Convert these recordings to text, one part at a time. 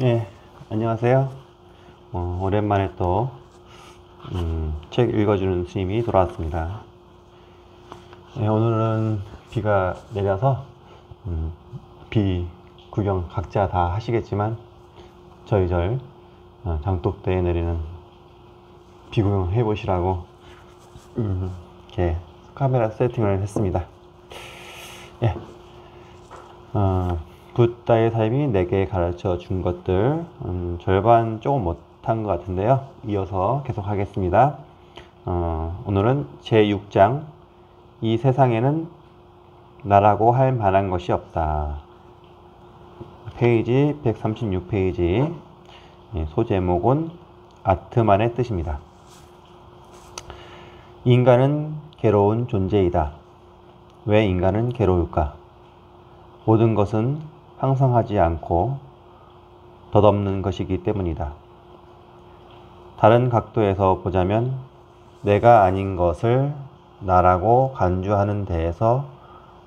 네, 안녕하세요. 오랜만에 또 책 읽어주는 스님이 돌아왔습니다. 네, 오늘은 비가 내려서 비 구경 각자 다 하시겠지만 저희절 장독대에 내리는 비 구경 해보시라고 이렇게 카메라 세팅을 했습니다. 예, 붓다의 삶이 내게 가르쳐 준 것들 절반 조금 못한 것 같은데요. 이어서 계속 하겠습니다. 오늘은 제6장 이 세상에는 나라고 할 만한 것이 없다. 페이지 136페이지. 소제목은 아트만의 뜻입니다. 인간은 괴로운 존재이다. 왜 인간은 괴로울까? 모든 것은 항상하지 않고 덧없는 것이기 때문이다. 다른 각도에서 보자면 내가 아닌 것을 나라고 간주하는 데에서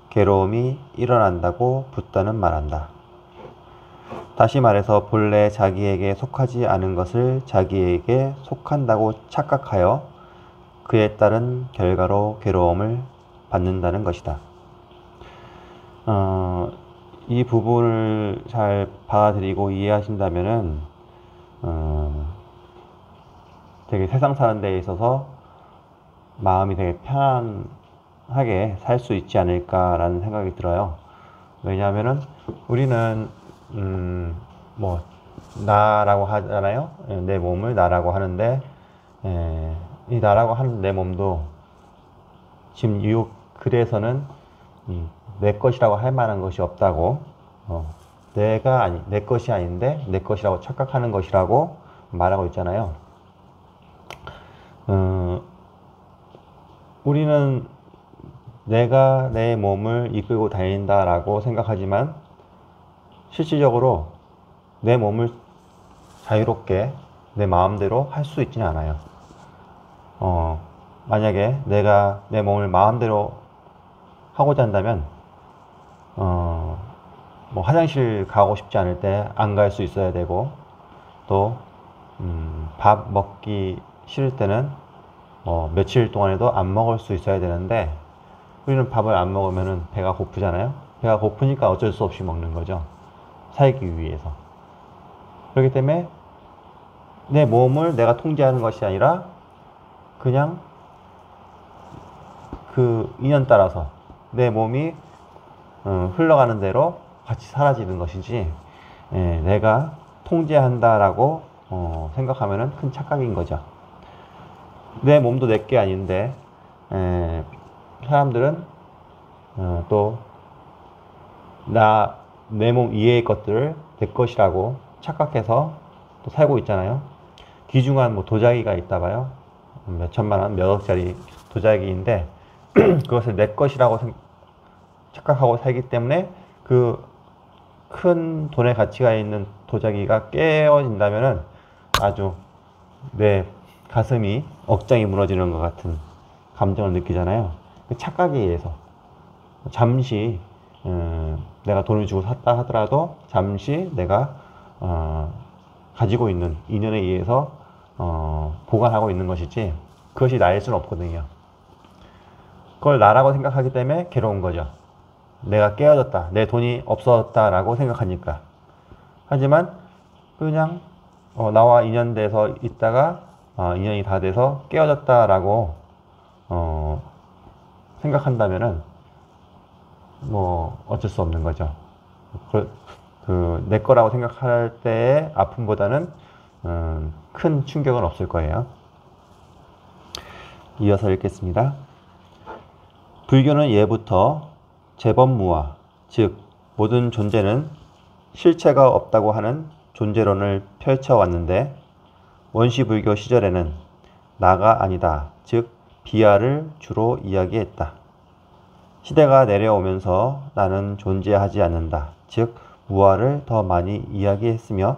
괴로움이 일어난다고 붓다는 말한다. 다시 말해서 본래 자기에게 속하지 않은 것을 자기에게 속한다고 착각하여 그에 따른 결과로 괴로움을 받는다는 것이다. 이 부분을 잘 받아들이고 이해하신다면은 되게 세상 사는 데에 있어서 마음이 되게 편안하게 살 수 있지 않을까라는 생각이 들어요. 왜냐하면은 우리는 뭐 나라고 하잖아요. 내 몸을 나라고 하는데 이 나라고 하는 내 몸도 지금 이 글에서는 내 것이라고 할 만한 것이 없다고, 내 것이 아닌데 내 것이라고 착각하는 것이라고 말하고 있잖아요. 우리는 내가 내 몸을 이끌고 다닌다라고 생각하지만 실질적으로 내 몸을 자유롭게 내 마음대로 할 수 있지는 않아요. 만약에 내가 내 몸을 마음대로 하고자 한다면 뭐 화장실 가고 싶지 않을 때 안 갈 수 있어야 되고, 또 밥 먹기 싫을 때는 며칠 동안에도 안 먹을 수 있어야 되는데, 우리는 밥을 안 먹으면 배가 고프잖아요. 배가 고프니까 어쩔 수 없이 먹는 거죠. 살기 위해서. 그렇기 때문에 내 몸을 내가 통제하는 것이 아니라 그냥 그 인연 따라서 내 몸이 흘러가는 대로 같이 사라지는 것이지, 내가 통제한다라고 생각하면 큰 착각인 거죠. 내 몸도 내게 아닌데 사람들은 또 내 몸 이외의 것들을 내 것이라고 착각해서 또 살고 있잖아요. 귀중한 뭐 도자기가 있다 봐요. 몇 천만 원, 몇 억짜리 도자기인데 그것을 내 것이라고 착각하고 살기 때문에 그 큰 돈의 가치가 있는 도자기가 깨어진다면은 아주 내 가슴이 억장이 무너지는 것 같은 감정을 느끼잖아요. 그 착각에 의해서 잠시 내가 돈을 주고 샀다 하더라도 잠시 내가 가지고 있는 인연에 의해서 보관하고 있는 것이지 그것이 나일 수는 없거든요. 그걸 나라고 생각하기 때문에 괴로운 거죠. 내가 깨어졌다, 내 돈이 없어졌다라고 생각하니까. 하지만 그냥 나와 인연돼서 있다가 인연이 다 돼서 깨어졌다라고 생각한다면은 뭐 어쩔 수 없는 거죠. 내 거라고 생각할 때의 아픔보다는 큰 충격은 없을 거예요. 이어서 읽겠습니다. 불교는 예부터 재범무화, 즉 모든 존재는 실체가 없다고 하는 존재론을 펼쳐왔는데, 원시불교 시절에는 나가 아니다, 즉 비아를 주로 이야기했다. 시대가 내려오면서 나는 존재하지 않는다, 즉 무아를 더 많이 이야기했으며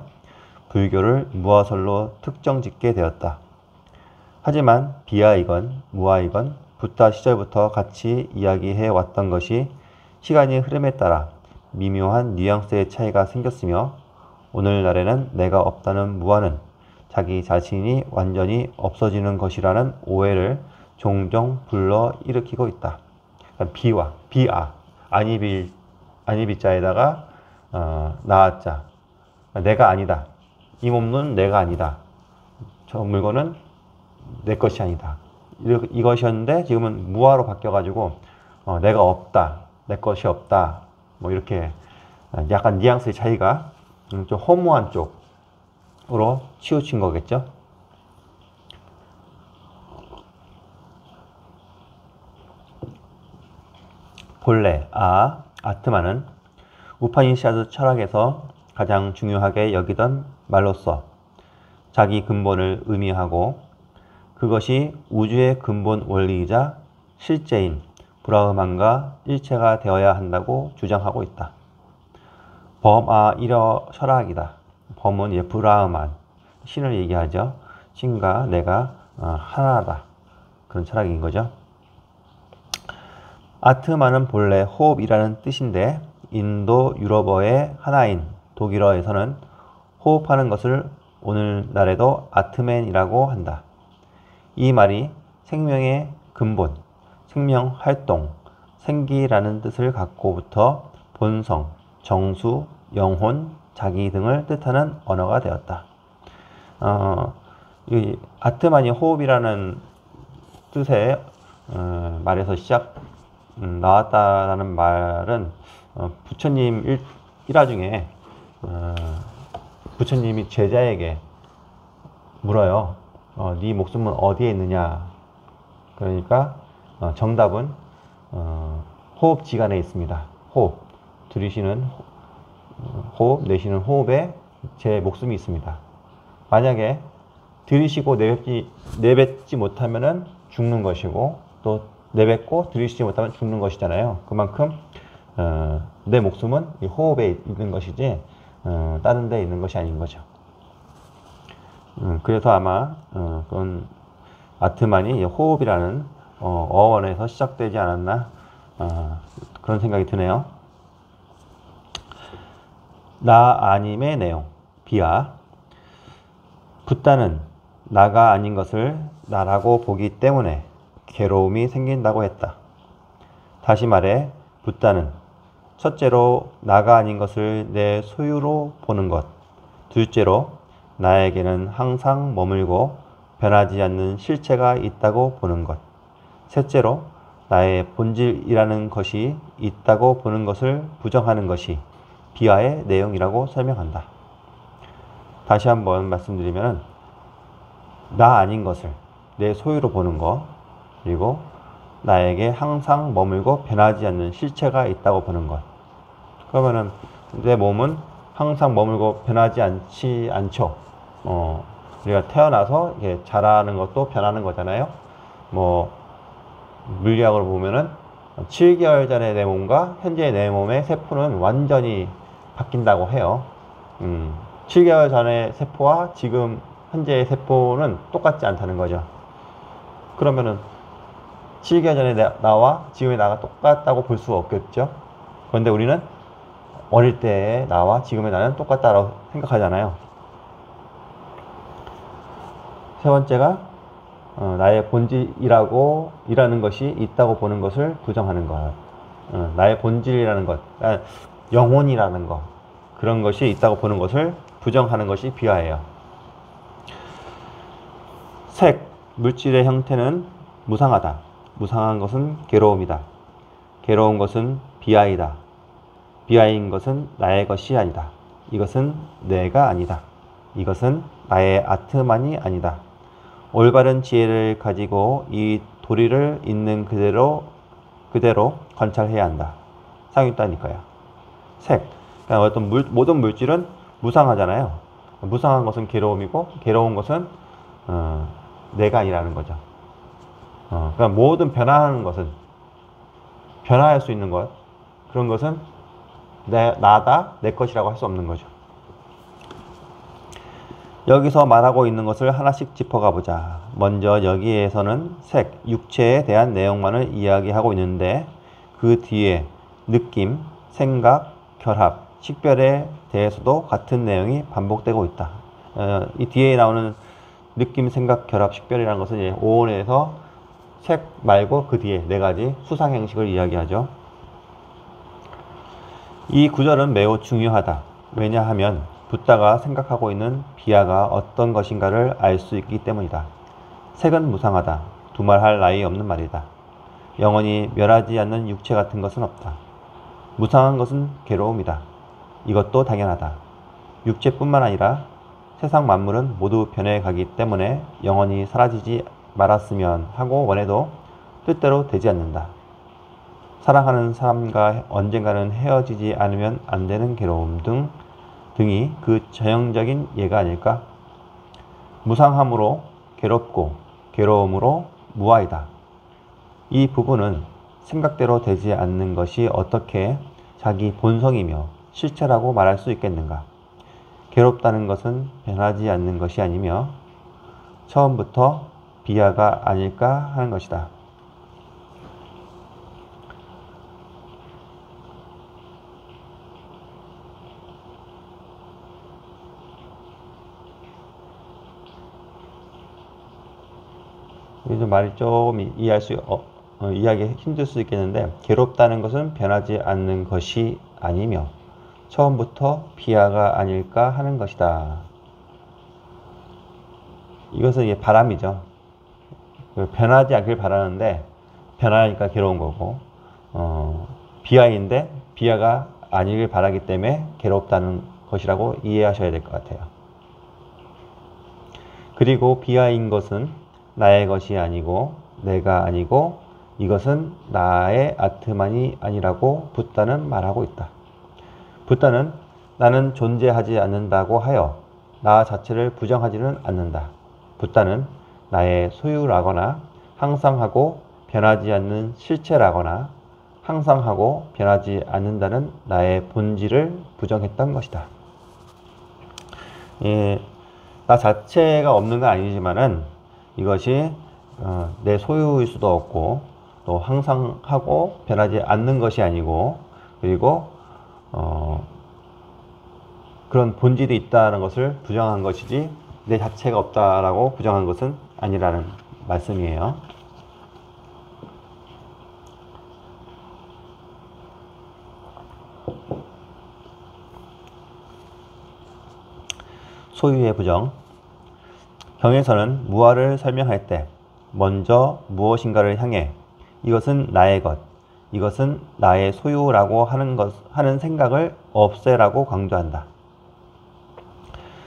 불교를 무아설로 특정짓게 되었다. 하지만 비아이건 무아이건 붓다 시절부터 같이 이야기해 왔던 것이 시간의 흐름에 따라 미묘한 뉘앙스의 차이가 생겼으며 오늘날에는 내가 없다는 무아는 자기 자신이 완전히 없어지는 것이라는 오해를 종종 불러 일으키고 있다. 비와 비아 아니비자에다가 나아자 내가 아니다. 이 몸은 내가 아니다. 저 물건은 내 것이 아니다. 이것이었는데 지금은 무아로 바뀌어가지고 내가 없다. 내 것이 없다. 뭐 이렇게 약간 뉘앙스의 차이가 좀 허무한 쪽으로 치우친 거겠죠. 본래 아트만은 우파니샤드 철학에서 가장 중요하게 여기던 말로서 자기 근본을 의미하고 그것이 우주의 근본 원리이자 실제인 브라흐만과 일체가 되어야 한다고 주장하고 있다. 범아이러 철학이다. 범은 브라흐만, 신을 얘기하죠. 신과 내가 하나다. 그런 철학인 거죠. 아트만은 본래 호흡이라는 뜻인데 인도 유럽어의 하나인 독일어에서는 호흡하는 것을 오늘날에도 아트맨이라고 한다. 이 말이 생명의 근본, 생명 활동, 생기라는 뜻을 갖고부터 본성, 정수, 영혼, 자기 등을 뜻하는 언어가 되었다. 이 아트만이 호흡이라는 뜻의 말에서 나왔다라는 말은 부처님 일화 중에 부처님이 제자에게 물어요. 네 목숨은 어디에 있느냐? 그러니까 정답은 호흡지간에 있습니다. 호흡, 들이쉬는 호흡, 내쉬는 호흡에 제 목숨이 있습니다. 만약에 들이쉬고 내뱉지 못하면은 죽는 것이고 또 내뱉고 들이쉬지 못하면 죽는 것이잖아요. 그만큼 내 목숨은 이 호흡에 있는 것이지 다른 데 있는 것이 아닌 거죠. 그래서 아마 그건 아트만이 호흡이라는 어원에서 시작되지 않았나 그런 생각이 드네요. 나 아님의 내용 비아 붓다는 나가 아닌 것을 나라고 보기 때문에 괴로움이 생긴다고 했다. 다시 말해 붓다는 첫째로 나가 아닌 것을 내 소유로 보는 것, 둘째로 나에게는 항상 머물고 변하지 않는 실체가 있다고 보는 것, 셋째로 나의 본질이라는 것이 있다고 보는 것을 부정하는 것이 비아의 내용이라고 설명한다. 다시 한번 말씀드리면 나 아닌 것을 내 소유로 보는 것, 그리고 나에게 항상 머물고 변하지 않는 실체가 있다고 보는 것. 그러면은 내 몸은 항상 머물고 변하지 않죠. 우리가 태어나서 이렇게 자라는 것도 변하는 거잖아요. 뭐 물리학으로 보면은 7개월 전에 내 몸과 현재 내 몸의 세포는 완전히 바뀐다고 해요. 7개월 전의 세포와 지금 현재의 세포는 똑같지 않다는 거죠. 그러면은 7개월 전에 나와 지금의 나가 똑같다고 볼 수 없겠죠. 그런데 우리는 어릴 때의 나와 지금의 나는 똑같다고 생각하잖아요. 세 번째가 나의 본질이라는 것이 있다고 보는 것을 부정하는 것. 나의 본질이라는 것, 영혼이라는 것, 그런 것이 있다고 보는 것을 부정하는 것이 비아예요. 색, 물질의 형태는 무상하다. 무상한 것은 괴로움이다. 괴로운 것은 비아이다. 비아인 것은 나의 것이 아니다. 이것은 내가 아니다. 이것은 나의 아트만이 아니다. 올바른 지혜를 가지고 이 도리를 있는 그대로 관찰해야 한다. 상유다니까요. 색, 그러니까 어떤 모든 물질은 무상하잖아요. 무상한 것은 괴로움이고 괴로운 것은 내가 아니라는 거죠. 그러니까 모든 변화하는 것은 변화할 수 있는 것, 그런 것은 나다, 내 것이라고 할 수 없는 거죠. 여기서 말하고 있는 것을 하나씩 짚어가 보자. 먼저 여기에서는 색, 육체에 대한 내용만을 이야기하고 있는데 그 뒤에 느낌, 생각, 결합, 식별에 대해서도 같은 내용이 반복되고 있다. 이 뒤에 나오는 느낌, 생각, 결합, 식별이라는 것은 이제 오온에서 색 말고 그 뒤에 네 가지 수상 형식을 이야기하죠. 이 구절은 매우 중요하다. 왜냐하면 붓다가 생각하고 있는 비하가 어떤 것인가를 알 수 있기 때문이다. 색은 무상하다. 두말할 나위 없는 말이다. 영원히 멸하지 않는 육체 같은 것은 없다. 무상한 것은 괴로움이다. 이것도 당연하다. 육체뿐만 아니라 세상 만물은 모두 변해가기 때문에 영원히 사라지지 말았으면 하고 원해도 뜻대로 되지 않는다. 사랑하는 사람과 언젠가는 헤어지지 않으면 안 되는 괴로움 등이 그 전형적인 예가 아닐까? 무상함으로 괴롭고 괴로움으로 무아이다. 이 부분은 생각대로 되지 않는 것이 어떻게 자기 본성이며 실체라고 말할 수 있겠는가? 괴롭다는 것은 변하지 않는 것이 아니며 처음부터 비하가 아닐까 하는 것이다. 이게 좀 말이 조금 이해하기 힘들 수 있겠는데, 괴롭다는 것은 변하지 않는 것이 아니며 처음부터 비하가 아닐까 하는 것이다. 이것은 이게 바람이죠. 변하지 않길 바라는데 변하니까 괴로운 거고, 비하인데 비하가 아니길 바라기 때문에 괴롭다는 것이라고 이해하셔야 될 것 같아요. 그리고 비하인 것은 나의 것이 아니고 내가 아니고 이것은 나의 아트만이 아니라고 붓다는 말하고 있다. 붓다는 나는 존재하지 않는다고 하여 나 자체를 부정하지는 않는다. 붓다는 나의 소유라거나 항상 하고 변하지 않는 실체라거나 항상 하고 변하지 않는다는 나의 본질을 부정했던 것이다. 나 자체가 없는 건 아니지만은 이것이 내 소유일 수도 없고 또 항상 하고 변하지 않는 것이 아니고, 그리고 그런 본질이 있다는 것을 부정한 것이지 내 자체가 없다라고 부정한 것은 아니라는 말씀이에요. 소유의 부정. 경에서는 무아를 설명할 때 먼저 무엇인가를 향해 이것은 나의 것, 이것은 나의 소유라고 하는 생각을 없애라고 강조한다.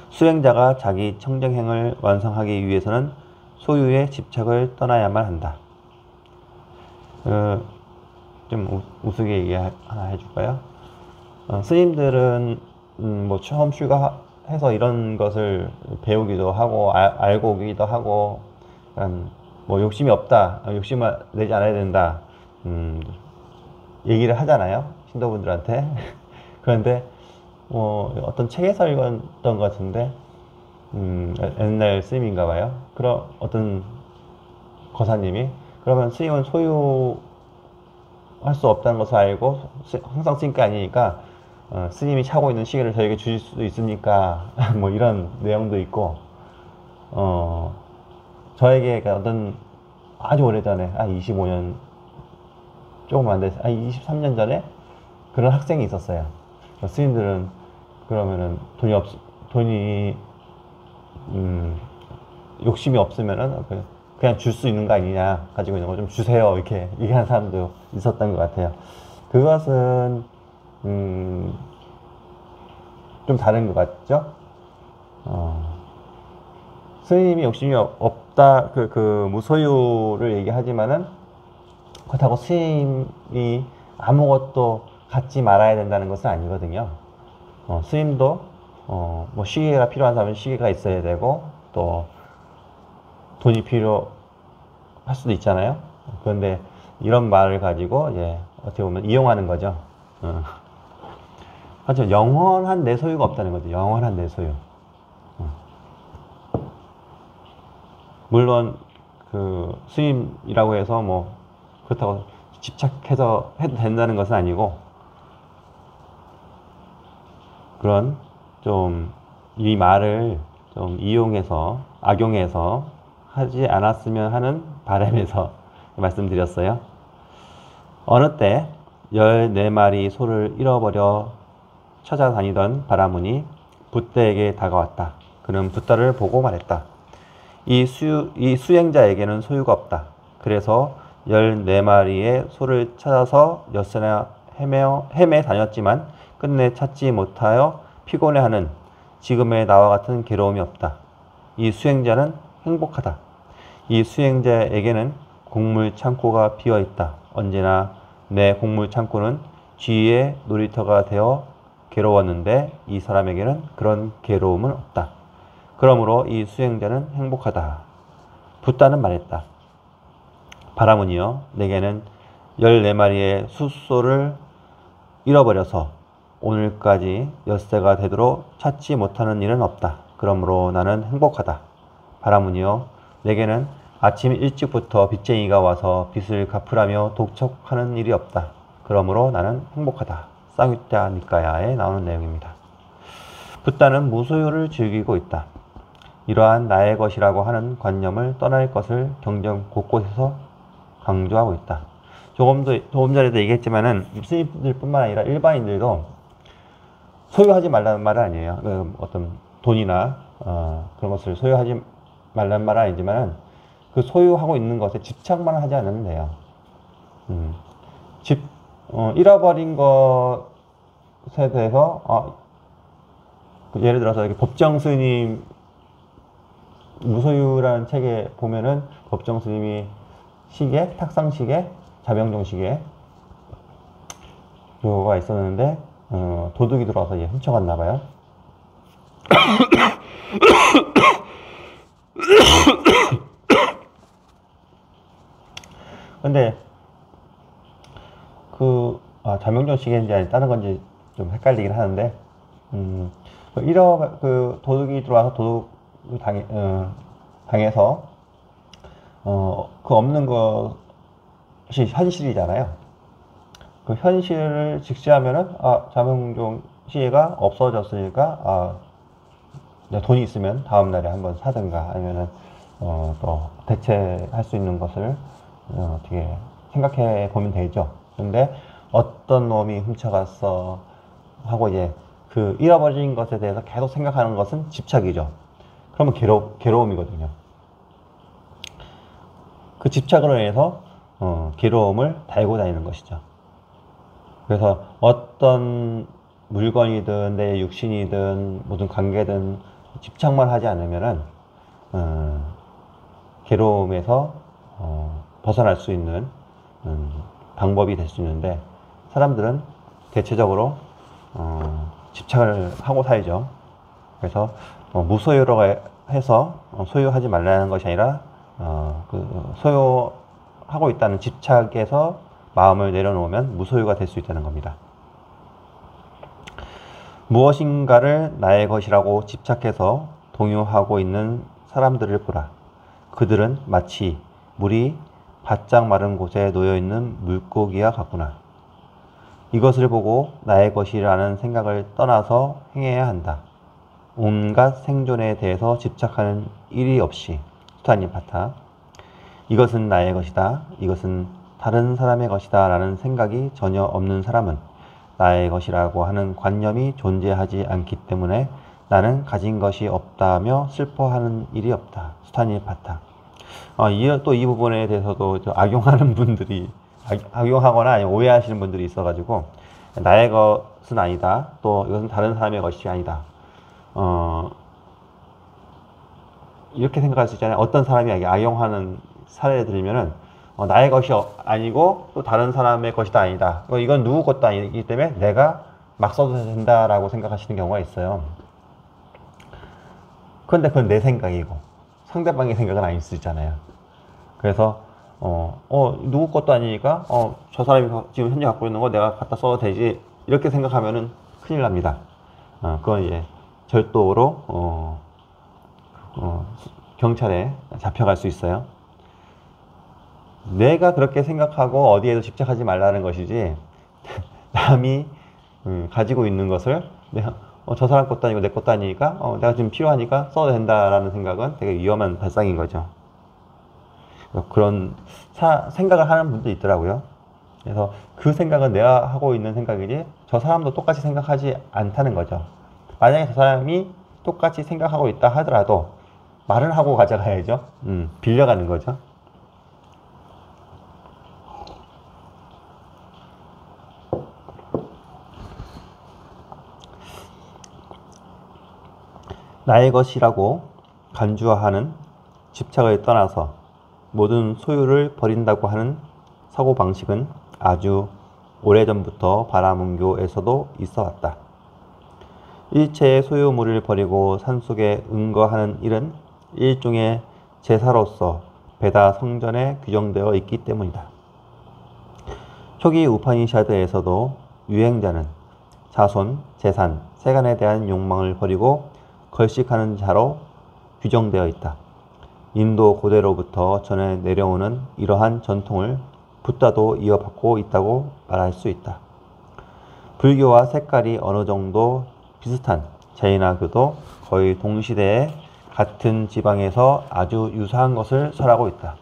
수행자가 자기 청정행을 완성하기 위해서는 소유의 집착을 떠나야만 한다. 좀 우스개 얘기 하나 해줄까요? 스님들은 뭐 처음 출가해서 이런 것을 배우기도 하고 알고 오기도 하고, 뭐 욕심이 없다, 욕심을 내지 않아야 된다, 얘기를 하잖아요, 신도분들한테. 그런데 어떤 책에서 읽었던 것 같은데, 옛날 스님인가 봐요. 그런 어떤 거사님이, 그러면 스님은 소유할 수 없다는 것을 알고 항상 스님께 아니니까 스님이 차고 있는 시계를 저에게 주실 수도 있습니까? 뭐 이런 내용도 있고, 저에게 어떤 아주 오래전에 25년 조금 안 됐어요. 23년 전에 그런 학생이 있었어요. 스님들은 그러면은 돈이 욕심이 없으면은 그냥 줄 수 있는 거 아니냐, 가지고 있는 거 좀 주세요, 이렇게 얘기하는 사람도 있었던 것 같아요. 그것은 좀 다른 것 같죠? 스님이 욕심이 없다, 무소유를 얘기하지만은 그렇다고 스님이 아무것도 갖지 말아야 된다는 것은 아니거든요. 스님도 뭐 시계가 필요한 사람은 시계가 있어야 되고, 또 돈이 필요할 수도 있잖아요. 그런데 이런 말을 가지고 이제 어떻게 보면 이용하는 거죠. 하지만 영원한 내 소유가 없다는 거죠. 영원한 내 소유. 물론 스님이라고 해서 뭐 그렇다고 집착해서 해도 된다는 것은 아니고, 그런 좀 이 말을 좀 이용해서 악용해서 하지 않았으면 하는 바람에서 말씀드렸어요. 어느 때 14마리 소를 잃어버려 찾아다니던 바라문이 붓대에게 다가왔다. 그는 붓다를 보고 말했다. 이 수행자에게는 소유가 없다. 그래서 14마리의 소를 찾아서 엿새나 헤매 다녔지만 끝내 찾지 못하여 피곤해하는 지금의 나와 같은 괴로움이 없다. 이 수행자는 행복하다. 이 수행자에게는 곡물 창고가 비어 있다. 언제나 내 곡물 창고는 쥐의 놀이터가 되어 괴로웠는데 이 사람에게는 그런 괴로움은 없다. 그러므로 이 수행자는 행복하다. 붓다는 말했다. 바라문이여, 내게는 14마리의 숫소를 잃어버려서 오늘까지 엿새가 되도록 찾지 못하는 일은 없다. 그러므로 나는 행복하다. 바라문이여, 내게는 아침 일찍부터 빚쟁이가 와서 빚을 갚으라며 독촉하는 일이 없다. 그러므로 나는 행복하다. 쌍유타 니까야에 나오는 내용입니다. 붓다는 무소유를 즐기고 있다. 이러한 나의 것이라고 하는 관념을 떠날 것을 경전 곳곳에서 강조하고 있다. 조금 전에도 얘기했지만은 스님들 뿐만 아니라 일반인들도 소유하지 말라는 말은 아니에요. 어떤 돈이나 그런 것을 소유하지 말라는 말은 아니지만은 그 소유하고 있는 것에 집착만 하지 않으면 돼요. 잃어버린 것에 대해서 예를 들어서 이렇게 법정 스님 무소유라는 책에 보면은 법정 스님이 시계, 탁상 시계, 자명종 시계 요거가 있었는데 도둑이 들어와서 얘 훔쳐갔나 봐요. 근데 자명종 시계인지 아니 다른 건지 좀 헷갈리긴 하는데 도둑이 들어와서 도둑을 당해서 그 없는 것이 현실이잖아요. 그 현실을 직시하면은 자명종 시계가 없어졌으니까 내 돈이 있으면 다음 날에 한번 사든가 아니면은 또 대체할 수 있는 것을 어떻게 생각해 보면 되죠. 근데 어떤 놈이 훔쳐갔어 하고 이제 그 잃어버린 것에 대해서 계속 생각하는 것은 집착이죠. 그러면 괴로움이거든요. 그 집착으로 인해서 괴로움을 달고 다니는 것이죠. 그래서 어떤 물건이든 내 육신이든 모든 관계든 집착만 하지 않으면은 괴로움에서 벗어날 수 있는 방법이 될 수 있는데 사람들은 대체적으로 집착을 하고 살죠. 그래서 무소유라고 해서 소유하지 말라는 것이 아니라 그 소유하고 있다는 집착에서 마음을 내려놓으면 무소유가 될 수 있다는 겁니다. 무엇인가를 나의 것이라고 집착해서 동요하고 있는 사람들을 보라. 그들은 마치 물이 바짝 마른 곳에 놓여있는 물고기와 같구나. 이것을 보고 나의 것이라는 생각을 떠나서 행해야 한다. 온갖 생존에 대해서 집착하는 일이 없이 수타니파타. 이것은 나의 것이다. 이것은 다른 사람의 것이다 라는 생각이 전혀 없는 사람은 나의 것이라고 하는 관념이 존재하지 않기 때문에 나는 가진 것이 없다며 슬퍼하는 일이 없다. 수타니파타. 또 이 부분에 대해서도 악용하는 분들이 악용하거나 아니면 오해하시는 분들이 있어가지고 나의 것은 아니다. 또 이것은 다른 사람의 것이 아니다. 이렇게 생각할 수 있잖아요. 어떤 사람이 악용하는 사례를 들면은 나의 것이 아니고 또 다른 사람의 것이다 아니다. 이건 누구 것도 아니기 때문에 내가 막 써도 된다라고 생각하시는 경우가 있어요. 그런데 그건 내 생각이고 상대방의 생각은 아닐 수 있잖아요. 그래서 누구 것도 아니니까 저 사람이 지금 현재 갖고 있는 거 내가 갖다 써도 되지 이렇게 생각하면은 큰일 납니다. 그건 이제 절도로 경찰에 잡혀갈 수 있어요. 내가 그렇게 생각하고 어디에도 집착하지 말라는 것이지 남이 가지고 있는 것을 내가 저 사람 것도 아니고 내 것도 아니니까 내가 지금 필요하니까 써도 된다라는 생각은 되게 위험한 발상인 거죠. 그런 생각을 하는 분도 있더라고요. 그래서 그 생각은 내가 하고 있는 생각이지 저 사람도 똑같이 생각하지 않다는 거죠. 만약에 저 사람이 똑같이 생각하고 있다 하더라도 말을 하고 가져가야죠. 빌려가는 거죠. 나의 것이라고 간주화하는 집착을 떠나서 모든 소유를 버린다고 하는 사고방식은 아주 오래전부터 바라문교에서도 있어 왔다. 일체의 소유물을 버리고 산속에 은거하는 일은 일종의 제사로서 베다 성전에 규정되어 있기 때문이다. 초기 우파니샤드에서도 유행자는 자손, 재산, 세간에 대한 욕망을 버리고 걸식하는 자로 규정되어 있다. 인도 고대로부터 전해 내려오는 이러한 전통을 붓다도 이어받고 있다고 말할 수 있다. 불교와 색깔이 어느 정도 비슷한 자이나교도 거의 동시대에 같은 지방에서 아주 유사한 것을 설하고 있다.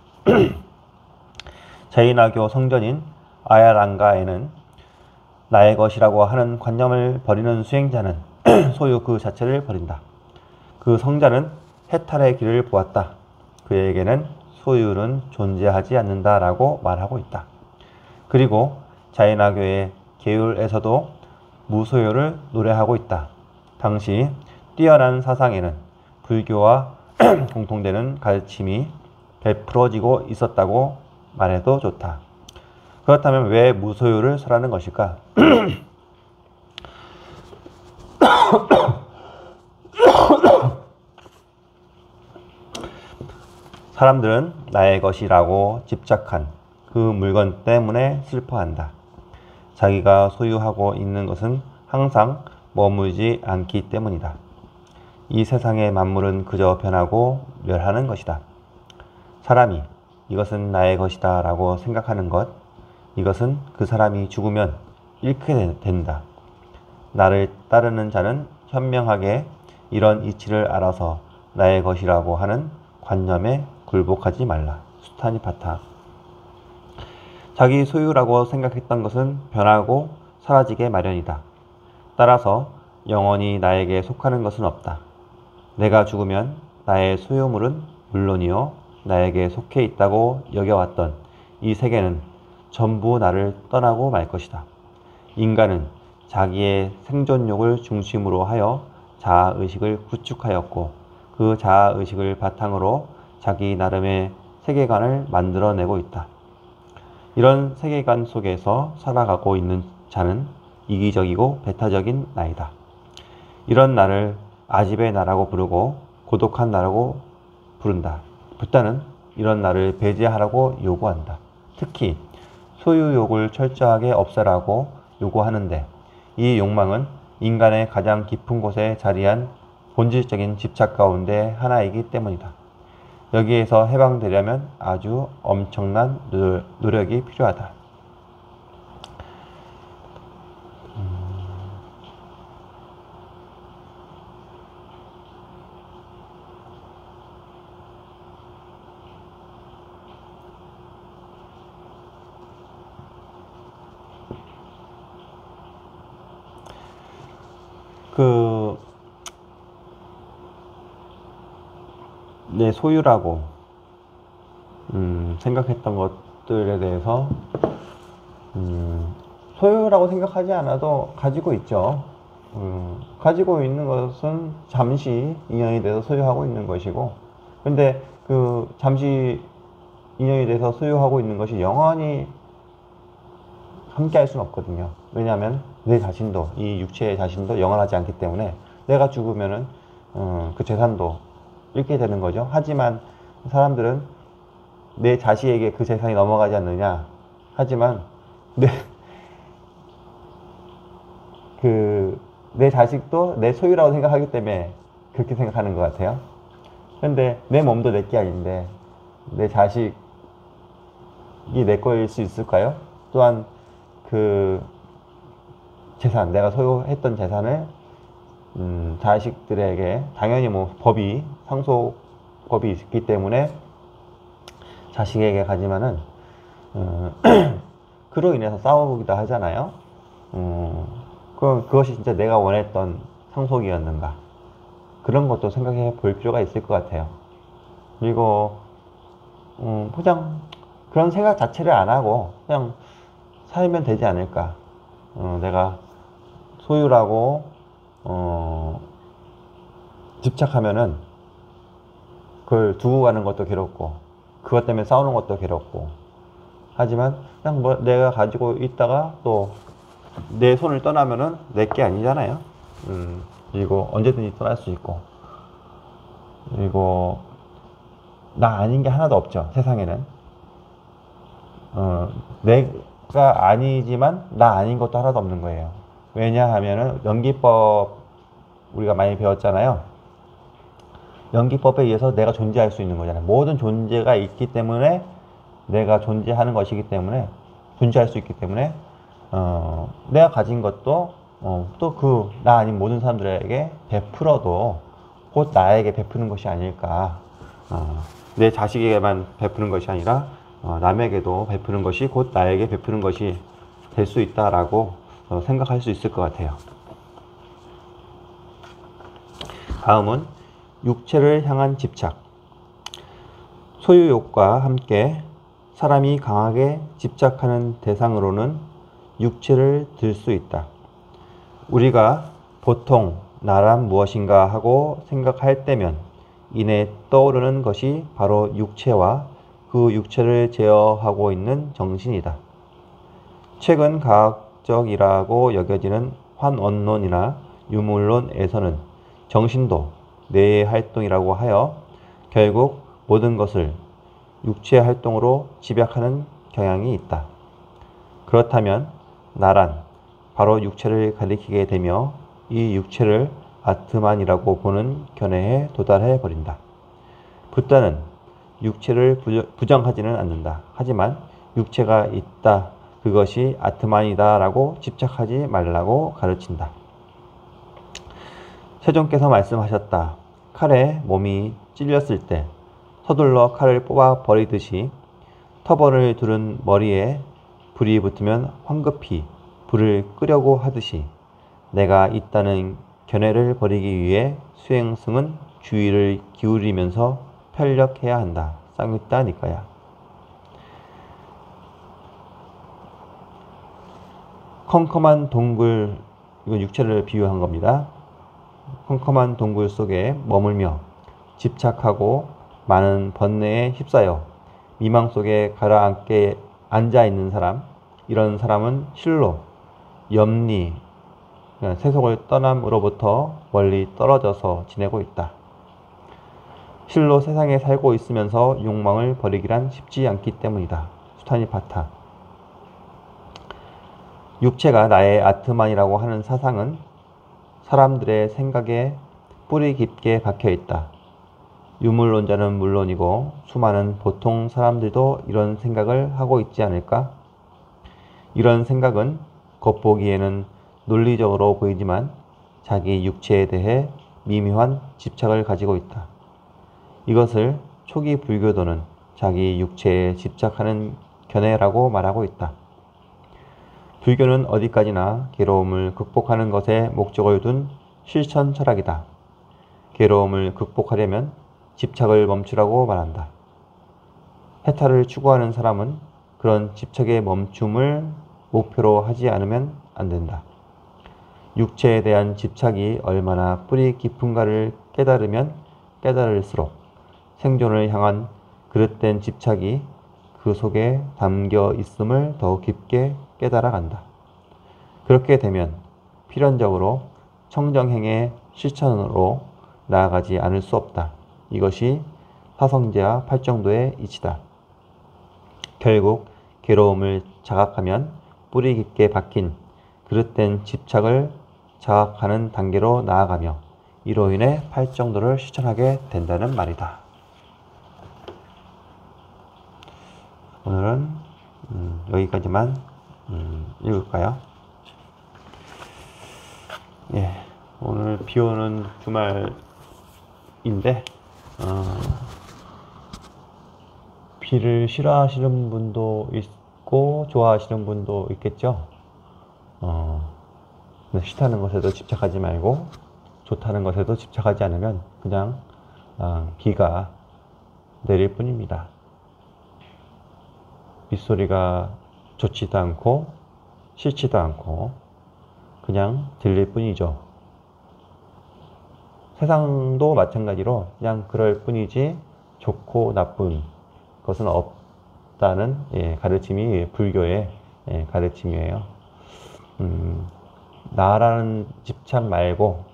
자이나교 성전인 아야랑가에는 나의 것이라고 하는 관념을 버리는 수행자는 소유 그 자체를 버린다. 그 성자는 해탈의 길을 보았다. 그에게는 소유는 존재하지 않는다라고 말하고 있다. 그리고 자이나교의 계율에서도 무소유를 노래하고 있다. 당시 뛰어난 사상에는 불교와 공통되는 가르침이 베풀어지고 있었다고 말해도 좋다. 그렇다면 왜 무소유를 설하는 것일까? 사람들은 나의 것이라고 집착한 그 물건 때문에 슬퍼한다. 자기가 소유하고 있는 것은 항상 머물지 않기 때문이다. 이 세상의 만물은 그저 변하고 멸하는 것이다. 사람이 이것은 나의 것이다 라고 생각하는 것, 이것은 그 사람이 죽으면 잃게 된다. 나를 따르는 자는 현명하게 이런 이치를 알아서 나의 것이라고 하는 관념에 굴복하지 말라. 수타니파타. 자기 소유라고 생각했던 것은 변하고 사라지게 마련이다. 따라서 영원히 나에게 속하는 것은 없다. 내가 죽으면 나의 소유물은 물론이요 나에게 속해 있다고 여겨왔던 이 세계는 전부 나를 떠나고 말 것이다. 인간은 자기의 생존욕을 중심으로 하여 자아의식을 구축하였고 그 자아의식을 바탕으로 자기 나름의 세계관을 만들어내고 있다. 이런 세계관 속에서 살아가고 있는 자는 이기적이고 배타적인 나이다. 이런 나를 아집의 나라고 부르고 고독한 나라고 부른다. 붓다는 이런 나를 배제하라고 요구한다. 특히 소유욕을 철저하게 없애라고 요구하는데 이 욕망은 인간의 가장 깊은 곳에 자리한 본질적인 집착 가운데 하나이기 때문이다. 여기에서 해방되려면 아주 엄청난 노력이 필요하다. 내 소유라고 생각했던 것들에 대해서 소유라고 생각하지 않아도 가지고 있죠. 가지고 있는 것은 잠시 인연이 돼서 소유하고 있는 것이고, 근데 그 잠시 인연이 돼서 소유하고 있는 것이 영원히 함께 할 수는 없거든요. 왜냐하면 내 자신도, 이 육체의 자신도 영원하지 않기 때문에 내가 죽으면은 그 재산도 잃게 되는 거죠. 하지만 사람들은 내 자식에게 그 재산이 넘어가지 않느냐. 하지만 내 자식도 내 소유라고 생각하기 때문에 그렇게 생각하는 것 같아요. 근데 내 몸도 내 게 아닌데 내 자식이 내 거일 수 있을까요? 또한 그 재산, 내가 소유했던 재산을 자식들에게 당연히 뭐 법이 상속법이 있기 때문에 자식에게 가지만은 그로 인해서 싸우기도 하잖아요. 그것이 진짜 내가 원했던 상속이었는가, 그런 것도 생각해 볼 필요가 있을 것 같아요. 그리고 그냥 그런 생각 자체를 안 하고 그냥 살면 되지 않을까. 내가 소유라고 집착하면은 그걸 두고 가는 것도 괴롭고 그것 때문에 싸우는 것도 괴롭고, 하지만 그냥 뭐 내가 가지고 있다가 또 내 손을 떠나면은 내 게 아니잖아요. 그리고 언제든지 떠날 수 있고, 그리고 나 아닌 게 하나도 없죠, 세상에는. 내가 아니지만 나 아닌 것도 하나도 없는 거예요. 왜냐하면은 연기법 우리가 많이 배웠잖아요. 연기법에 의해서 내가 존재할 수 있는 거잖아요. 모든 존재가 있기 때문에 내가 존재하는 것이기 때문에, 존재할 수 있기 때문에 내가 가진 것도 또 그 나 아닌 모든 사람들에게 베풀어도 곧 나에게 베푸는 것이 아닐까. 내 자식에게만 베푸는 것이 아니라 남에게도 베푸는 것이 곧 나에게 베푸는 것이 될 수 있다라고 생각할 수 있을 것 같아요. 다음은 육체를 향한 집착. 소유욕과 함께 사람이 강하게 집착하는 대상으로는 육체를 들 수 있다. 우리가 보통 나란 무엇인가 하고 생각할 때면 이내 떠오르는 것이 바로 육체와 그 육체를 제어하고 있는 정신이다. 최근 과학적이라고 여겨지는 환원론이나 유물론에서는 정신도 뇌의 활동이라고 하여 결국 모든 것을 육체 활동으로 집약하는 경향이 있다. 그렇다면 나란 바로 육체를 가리키게 되며 이 육체를 아트만이라고 보는 견해에 도달해 버린다. 붓다는 육체를 부정하지는 않는다. 하지만 육체가 있다, 그것이 아트만이다 라고 집착하지 말라고 가르친다. 세존께서 말씀하셨다. 칼에 몸이 찔렸을 때 서둘러 칼을 뽑아 버리듯이 터번을 두른 머리에 불이 붙으면 황급히 불을 끄려고 하듯이 내가 있다는 견해를 버리기 위해 수행승은 주의를 기울이면서 편력해야 한다. 쌍유따 니까야. 컴컴한 동굴, 이건 육체를 비유한 겁니다. 컴컴한 동굴 속에 머물며 집착하고 많은 번뇌에 휩싸여 미망 속에 가라앉게 앉아있는 사람, 이런 사람은 실로 염리, 세속을 떠남으로부터 멀리 떨어져서 지내고 있다. 실로 세상에 살고 있으면서 욕망을 버리기란 쉽지 않기 때문이다. 수타니파타. 육체가 나의 아트만이라고 하는 사상은 사람들의 생각에 뿌리 깊게 박혀 있다. 유물론자는 물론이고 수많은 보통 사람들도 이런 생각을 하고 있지 않을까? 이런 생각은 겉보기에는 논리적으로 보이지만 자기 육체에 대해 미묘한 집착을 가지고 있다. 이것을 초기 불교도는 자기 육체에 집착하는 견해라고 말하고 있다. 불교는 어디까지나 괴로움을 극복하는 것에 목적을 둔 실천 철학이다. 괴로움을 극복하려면 집착을 멈추라고 말한다. 해탈을 추구하는 사람은 그런 집착의 멈춤을 목표로 하지 않으면 안 된다. 육체에 대한 집착이 얼마나 뿌리 깊은가를 깨달으면 깨달을수록 생존을 향한 그릇된 집착이 그 속에 담겨 있음을 더 깊게 깨달아 간다. 그렇게 되면 필연적으로 청정행의 실천으로 나아가지 않을 수 없다. 이것이 사성제와 팔정도의 이치다. 결국 괴로움을 자각하면 뿌리 깊게 박힌 그릇된 집착을 자각하는 단계로 나아가며 이로 인해 팔정도를 실천하게 된다는 말이다. 오늘은 여기까지만 읽을까요? 예, 오늘 비 오는 주말인데, 비를 싫어하시는 분도 있고, 좋아하시는 분도 있겠죠. 근데 싫다는 것에도 집착하지 말고, 좋다는 것에도 집착하지 않으면 그냥 비가 내릴 뿐입니다. 빗소리가 좋지도 않고, 싫지도 않고, 그냥 들릴 뿐이죠. 세상도 마찬가지로 그냥 그럴 뿐이지 좋고 나쁜 것은 없다는 가르침이 불교의 가르침이에요. 나라는 집착 말고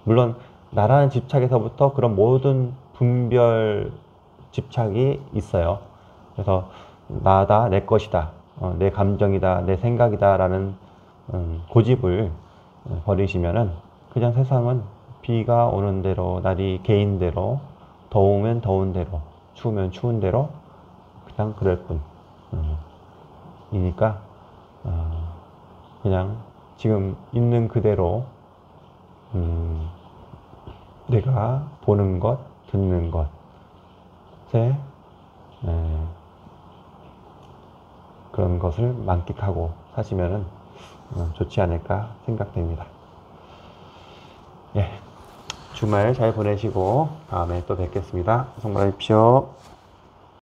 물론 나라는 집착에서부터 그런 모든 분별 집착이 있어요. 그래서 나다, 내 것이다, 내 감정이다, 내 생각이다 라는 고집을 버리시면은 그냥 세상은 비가 오는 대로, 날이 개인 대로, 더우면 더운 대로, 추우면 추운 대로 그냥 그럴 뿐 이니까 그냥 지금 있는 그대로 내가 보는 것, 듣는 것에 그런 것을 만끽하고 사시면은 좋지 않을까 생각됩니다. 예, 주말 잘 보내시고 다음에 또 뵙겠습니다. 수고 많으십시오.